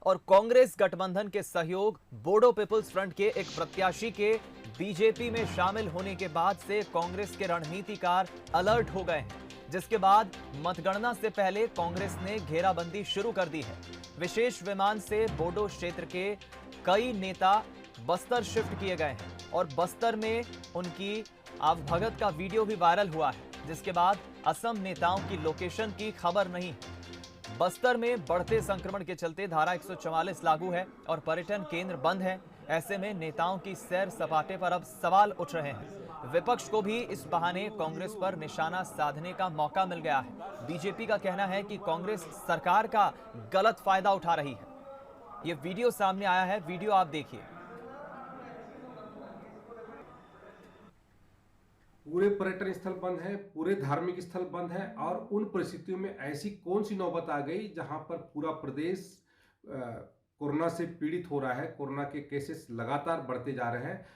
और कांग्रेस गठबंधन के सहयोग बोडो पीपल्स फ्रंट के एक प्रत्याशी के बीजेपी में शामिल होने के बाद से कांग्रेस के रणनीतिकार अलर्ट हो गए हैं, जिसके बाद मतगणना से पहले कांग्रेस ने घेराबंदी शुरू कर दी है। विशेष विमान से बोडो क्षेत्र के कई नेता बस्तर शिफ्ट किए गए हैं और बस्तर में उनकी आवभगत का वीडियो भी वायरल हुआ है, जिसके बाद असम नेताओं की लोकेशन की खबर नहीं। बस्तर में बढ़ते संक्रमण के चलते धारा 144 लागू है और पर्यटन केंद्र बंद है। ऐसे में नेताओं की सैर सपाटे पर अब सवाल उठ रहे हैं। विपक्ष को भी इस बहाने कांग्रेस पर निशाना साधने का मौका मिल गया है। बीजेपी का कहना है कि कांग्रेस सरकार का गलत फायदा उठा रही है। ये वीडियो सामने आया है, वीडियो आप देखिए। पूरे पर्यटन स्थल बंद है, पूरे धार्मिक स्थल बंद है और उन परिस्थितियों में ऐसी कौन सी नौबत आ गई जहां पर पूरा प्रदेश कोरोना से पीड़ित हो रहा है। कोरोना के केसेस लगातार बढ़ते जा रहे हैं।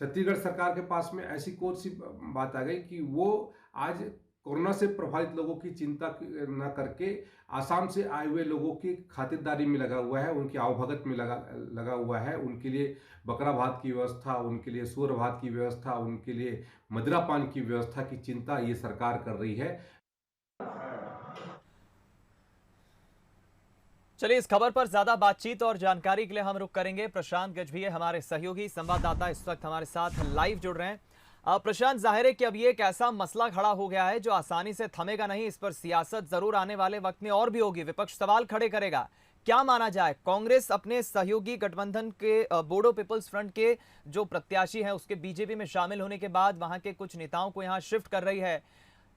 छत्तीसगढ़ सरकार के पास में ऐसी कौन सी बात आ गई कि वो आज कोरोना से प्रभावित लोगों की चिंता न करके आसाम से आए हुए लोगों की खातिरदारी में लगा हुआ है, उनकी आवभगत में लगा हुआ है। उनके लिए बकरा भात की व्यवस्था, उनके लिए सूअर भात की व्यवस्था, उनके लिए मदिरा पान की व्यवस्था की चिंता ये सरकार कर रही है। चलिए, इस खबर पर ज्यादा बातचीत और जानकारी के लिए हम रुख करेंगे। प्रशांत गजभिये हमारे सहयोगी संवाददाता इस वक्त हमारे साथ लाइव जुड़ रहे हैं। प्रशांत, जाहिर है कि अब ये एक ऐसा मसला खड़ा हो गया है जो आसानी से थमेगा नहीं। इस पर सियासत जरूर आने वाले वक्त में और भी होगी, विपक्ष सवाल खड़े करेगा। क्या माना जाए, कांग्रेस अपने सहयोगी गठबंधन के बोडो पीपल्स फ्रंट के जो प्रत्याशी हैं उसके बीजेपी में शामिल होने के बाद वहां के कुछ नेताओं को यहां शिफ्ट कर रही है।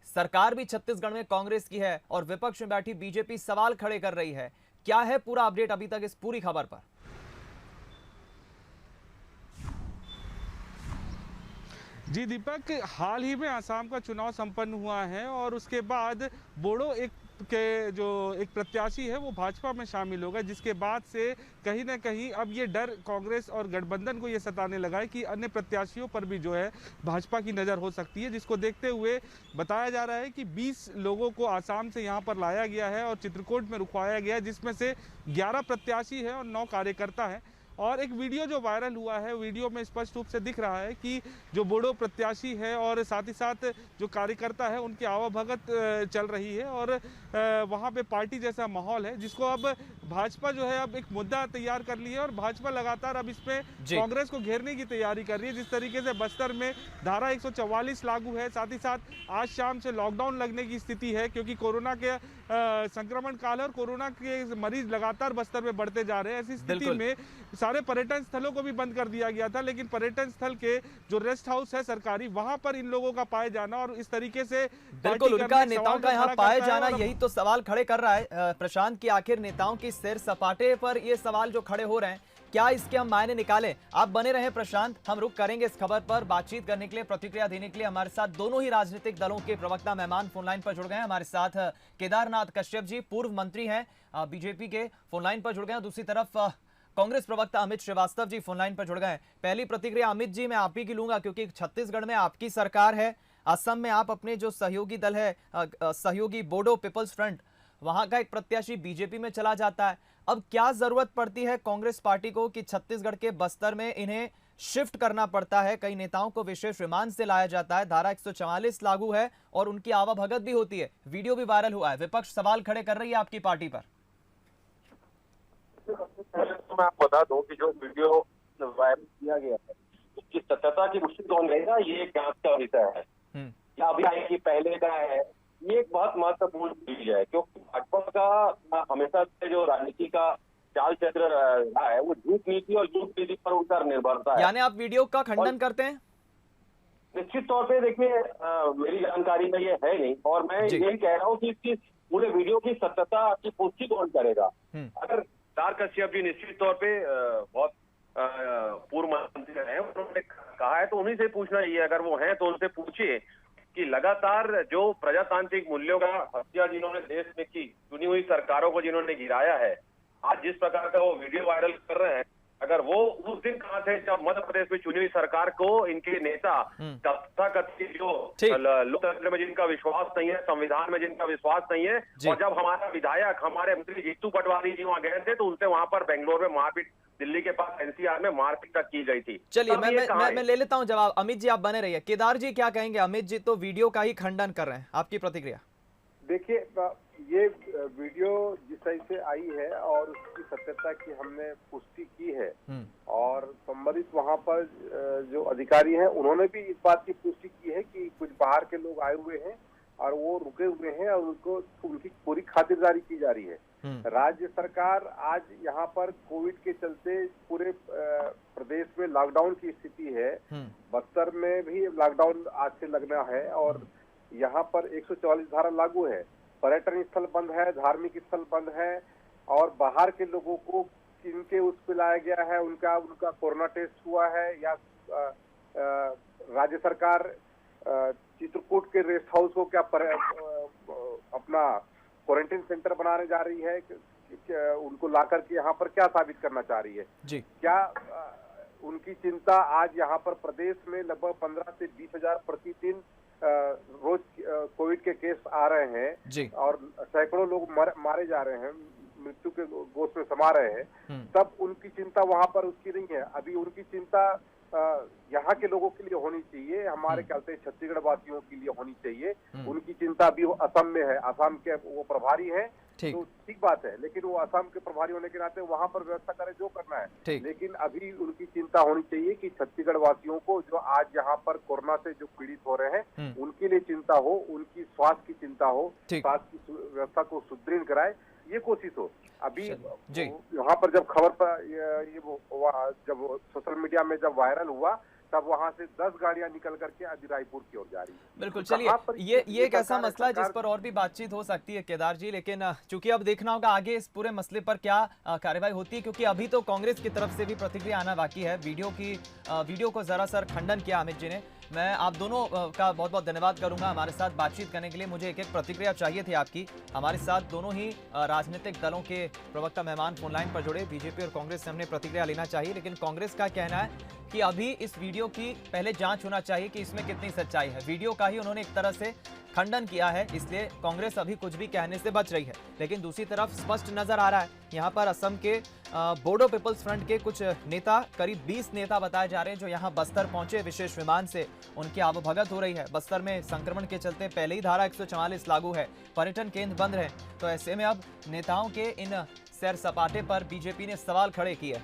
सरकार भी छत्तीसगढ़ में कांग्रेस की है और विपक्ष में बैठी बीजेपी सवाल खड़े कर रही है। क्या है पूरा अपडेट अभी तक इस पूरी खबर पर? जी दीपक, हाल ही में आसाम का चुनाव संपन्न हुआ है और उसके बाद बोडो एक प्रत्याशी है वो भाजपा में शामिल होगा, जिसके बाद से कहीं ना कहीं अब ये डर कांग्रेस और गठबंधन को ये सताने लगा है कि अन्य प्रत्याशियों पर भी जो है भाजपा की नज़र हो सकती है। जिसको देखते हुए बताया जा रहा है कि 20 लोगों को आसाम से यहाँ पर लाया गया है और चित्रकूट में रुकवाया गया है, जिसमें से 11 प्रत्याशी हैं और 9 कार्यकर्ता हैं। और एक वीडियो जो वायरल हुआ है, वीडियो में स्पष्ट रूप से दिख रहा है कि जो बोडो प्रत्याशी है और साथ ही साथ जो कार्यकर्ता है उनकी आवभगत चल रही है और वहाँ पे पार्टी जैसा माहौल है, जिसको अब भाजपा जो है अब एक मुद्दा तैयार कर लिया है और भाजपा लगातार अब इसमें कांग्रेस को घेरने की तैयारी कर रही है। जिस तरीके से बस्तर में धारा 144 लागू है, साथ ही साथ आज शाम से लॉकडाउन लगने की स्थिति है, क्योंकि कोरोना के संक्रमण काल है और कोरोना के मरीज लगातार बस्तर में बढ़ते जा रहे हैं। ऐसी स्थिति में सारे पर्यटन स्थलों को भी बंद कर दिया गया था, लेकिन पर्यटन स्थल के जो रेस्ट हाउस है सरकारी, वहां पर इन लोगों का पाए जाना और इस तरीके से बिल्कुल उनका नेताओं का यहाँ पाए जाना, यही तो सवाल खड़े कर रहा है प्रशांत की। आखिर नेताओं की सैर सपाटे पर ये सवाल जो खड़े हो रहे हैं, क्या इसके हम मायने निकालें? आप बने रहे प्रशांत, हम रुक करेंगे इस खबर पर। बातचीत करने के लिए, प्रतिक्रिया देने के लिए हमारे साथ दोनों ही राजनीतिक दलों के प्रवक्ता मेहमान फोनलाइन पर जुड़ गए हैं। हमारे साथ केदारनाथ कश्यप जी, पूर्व मंत्री हैं बीजेपी के, फोनलाइन पर जुड़ गए हैं। दूसरी तरफ कांग्रेस प्रवक्ता अमित श्रीवास्तव जी फोनलाइन पर जुड़ गए। पहली प्रतिक्रिया अमित जी मैं आप ही की लूंगा, क्योंकि छत्तीसगढ़ में आपकी सरकार है, असम में आप अपने जो सहयोगी दल है सहयोगी बोडो पीपल्स फ्रंट, वहां का एक प्रत्याशी बीजेपी में चला जाता है। अब क्या जरूरत पड़ती है कांग्रेस पार्टी को कि छत्तीसगढ़ के बस्तर में इन्हें शिफ्ट करना पड़ता है? कई नेताओं को विशेष विमान से लाया जाता है, धारा 144 लागू है और उनकी आवभगत भी होती है, वीडियो भी वायरल हुआ है। विपक्ष सवाल खड़े कर रही है आपकी पार्टी पर। तो मैं आपको बता दूं कि जो वीडियो वायरल किया गया है उसकी सत्यता की पुष्टि कौन करेगा, ये एक जांच का विषय है। या अभी आएगी पहले का है, ये एक बहुत महत्वपूर्ण चीज है, क्योंकि भाजपा का हमेशा से जो राजनीति का चाल चक्र रहा है वो झूठ नीति और झूठ नीति पर उनका निर्भरता है। यानी आप वीडियो का खंडन करते हैं? निश्चित तौर पे देखिए, मेरी जानकारी में ये है नहीं और मैं यही कह रहा हूँ कि इसकी पूरे वीडियो की सत्यता की पुष्टि कौन करेगा। अगर कश्यप जी निश्चित तौर पे बहुत पूर्व मंत्री रहे, उन्होंने कहा है तो उन्हीं से पूछना चाहिए। अगर वो हैं तो उनसे पूछिए कि लगातार जो प्रजातांत्रिक मूल्यों का हत्या जिन्होंने देश में की, चुनी हुई सरकारों को जिन्होंने गिराया है, आज जिस प्रकार का वो वीडियो वायरल कर रहे हैं, अगर वो उस दिन कहाँ थे जब मध्य प्रदेश में चुनी हुई सरकार को इनके नेता तथाकथित जो लोकतंत्र में जिनका विश्वास नहीं है, संविधान में जिनका विश्वास नहीं है, और जब हमारा विधायक हमारे मंत्री जीतू पटवारी जी वहाँ गए थे तो उनसे वहां पर बेंगलोर में मारपीट, दिल्ली के पास एनसीआर में मारपीट तक की गई थी। चलिए मैं ले लेता हूं जवाब। अमित जी आप बने रहिए। केदार जी क्या कहेंगे? अमित जी तो वीडियो का ही खंडन कर रहे हैं, आपकी प्रतिक्रिया? देखिए, ये वीडियो जिस तरह से आई है और उसकी सत्यता की हमने पुष्टि की है और संबंधित वहां पर जो अधिकारी हैं उन्होंने भी इस बात की पुष्टि की है कि कुछ बाहर के लोग आए हुए हैं और वो रुके हुए हैं और उनकी पूरी खातिरदारी की जा रही है। राज्य सरकार आज यहाँ पर कोविड के चलते पूरे प्रदेश में लॉकडाउन की स्थिति है। बस्तर में भी लॉकडाउन आज से लगना है और यहाँ पर 144 धारा लागू है। पर्यटन स्थल बंद है, धार्मिक स्थल बंद है और बाहर के लोगों को किनके उस पे लाया गया है, उनका कोरोना टेस्ट हुआ है या राज्य सरकार चित्रकूट के रेस्ट हाउस को क्या अपना क्वारंटाइन सेंटर बनाने जा रही है, उनको लाकर के यहाँ पर क्या साबित करना चाह रही है जी? क्या उनकी चिंता आज यहाँ पर प्रदेश में लगभग 15 से 20 हजार प्रतिदिन रोज कोविड के केस आ रहे हैं जी। और सैकड़ों लोग मारे जा रहे हैं, मृत्यु के गोद में समा रहे हैं, तब उनकी चिंता वहां पर उसकी नहीं है। अभी उनकी चिंता यहाँ के लोगों के लिए होनी चाहिए, हमारे ख्याल से छत्तीसगढ़ वासियों के लिए होनी चाहिए। उनकी चिंता अभी वो असम में है, असम के वो प्रभारी है तो ठीक बात है, लेकिन वो असम के प्रभारी होने के नाते वहां पर व्यवस्था करे जो करना है। लेकिन अभी उनकी चिंता होनी चाहिए कि छत्तीसगढ़ वासियों को जो आज यहाँ पर कोरोना से जो पीड़ित हो रहे हैं उनके लिए चिंता हो, उनकी स्वास्थ्य की चिंता हो, स्वास्थ्य की व्यवस्था को सुदृढ़ कराए, ये कोशिश हो। अभी यहाँ पर जब खबर पर जब सोशल मीडिया में जब वायरल हुआ तब वहां से 10 गाड़ियां निकल करके अभी रायपुर की ओर जा रही है। बिल्कुल, चलिए ये एक ऐसा मसला है जिस पर और भी बातचीत हो सकती है केदार जी, लेकिन चूंकि अब देखना होगा आगे इस पूरे मसले पर क्या कार्रवाई होती है, क्योंकि अभी तो कांग्रेस की तरफ से भी प्रतिक्रिया आना बाकी है। वीडियो को जरा सर खंडन किया अमित जी ने। मैं आप दोनों का बहुत बहुत धन्यवाद करूंगा हमारे साथ बातचीत करने के लिए। मुझे एक प्रतिक्रिया चाहिए थी आपकी। हमारे साथ दोनों ही राजनीतिक दलों के प्रवक्ता मेहमान फोनलाइन पर जुड़े, बीजेपी और कांग्रेस से हमने प्रतिक्रिया लेना चाहिए, लेकिन कांग्रेस का कहना है कि अभी इस वीडियो की पहले जांच होना चाहिए कि इसमें कितनी सच्चाई है। वीडियो का ही उन्होंने एक तरह से खंडन किया है, इसलिए कांग्रेस अभी कुछ भी कहने से बच रही है। लेकिन दूसरी तरफ स्पष्ट नजर आ रहा है यहाँ पर असम के बोडो पीपल्स फ्रंट के कुछ नेता, करीब 20 नेता बताए जा रहे हैं जो यहाँ बस्तर पहुंचे विशेष विमान से, उनकी आवभगत हो रही है। बस्तर में संक्रमण के चलते पहले ही धारा 144 लागू है, पर्यटन केंद्र बंद रहे, तो ऐसे में अब नेताओं के इन सैर सपाटे पर बीजेपी ने सवाल खड़े किए।